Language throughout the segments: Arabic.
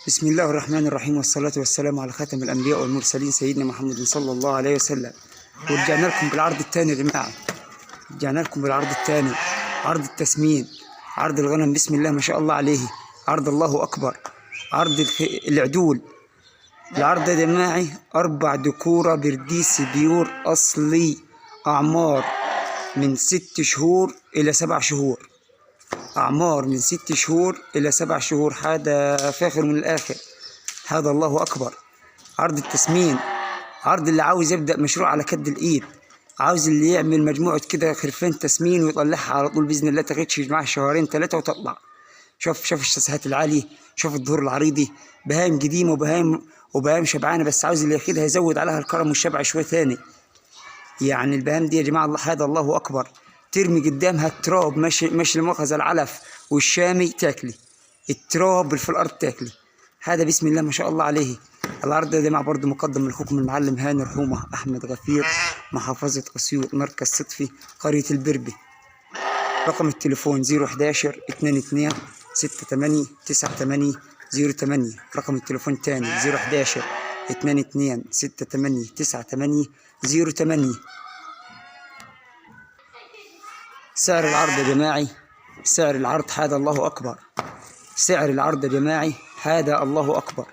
بسم الله الرحمن الرحيم، والصلاة والسلام على خاتم الأنبياء والمرسلين سيدنا محمد صلى الله عليه وسلم. ورجعنا لكم بالعرض الثاني يا جماعة، رجعنا لكم بالعرض الثاني، عرض التسمين، عرض الغنم. بسم الله ما شاء الله عليه، عرض الله أكبر، عرض العدول. العرض يا جماعي 4 دكورة برديس بيور أصلي، أعمار من 6 شهور إلى 7 شهور، أعمار من 6 شهور إلى 7 شهور. هذا فاخر من الآخر، هذا الله أكبر. عرض التسمين، عرض اللي عاوز يبدأ مشروع على كد الإيد، عاوز اللي يعمل مجموعة كده خرفان تسمين ويطلعها على طول بإذن الله، تاخدش معاه 2 3 وتطلع. شوف الشاسهات العالية، شوف الظهور العريضي، بهايم قديمة وبهايم شبعانة، بس عاوز اللي ياخدها يزود عليها الكرم والشبع شوية ثاني. يعني البهام دي يا جماعة الله، هذا الله أكبر. ترمي قدامها التراب، مش المؤاخذة العلف والشامي تاكلي، التراب في الأرض تاكلي. هذا بسم الله ما شاء الله عليه. العرض ده يا جماعة برضه مقدم من أخوكم المعلم هاني رحومة أحمد غفير، محافظة أسيوط، مركز صدفي، قرية البربي. رقم التليفون 011 22 68 98 08. رقم التليفون تاني 011 22 68 98 08. سعر العرض يا جماعي، سعر العرض هذا الله أكبر، سعر العرض يا جماعي هذا الله أكبر.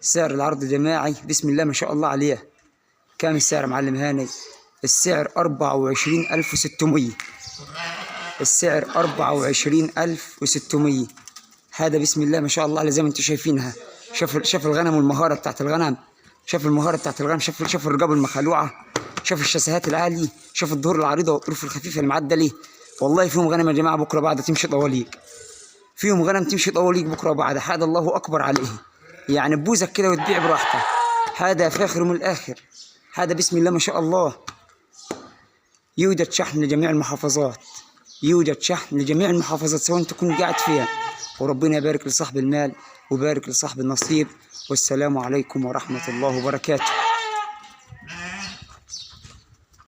سعر العرض يا جماعي بسم الله ما شاء الله عليه. كام السعر معلم هاني؟ السعر 24600، السعر 24600. هذا بسم الله ما شاء الله عليه، زي ما انتم شايفينها. شوف الغنم والمهارة بتاعت الغنم، شوف المهارة بتاعت الغنم، شوف الرقاب المخلوعة، شوف الشاسهات العالية، شوف الظهور العريضة والطرف الخفيفة المعدلة. والله فيهم غنم يا جماعة بكرة بعد تمشي طواليق، فيهم غنم تمشي طواليق بكرة بعد. هذا الله أكبر عليه، يعني بوزك كده وتبيع براحتك. هذا فاخر من الآخر، هذا بسم الله ما شاء الله. يوجد شحن لجميع المحافظات، يوجد شحن لجميع المحافظات سواء تكون قاعد فيها. وربنا يبارك لصاحب المال ويبارك لصاحب النصيب. والسلام عليكم ورحمة الله وبركاته.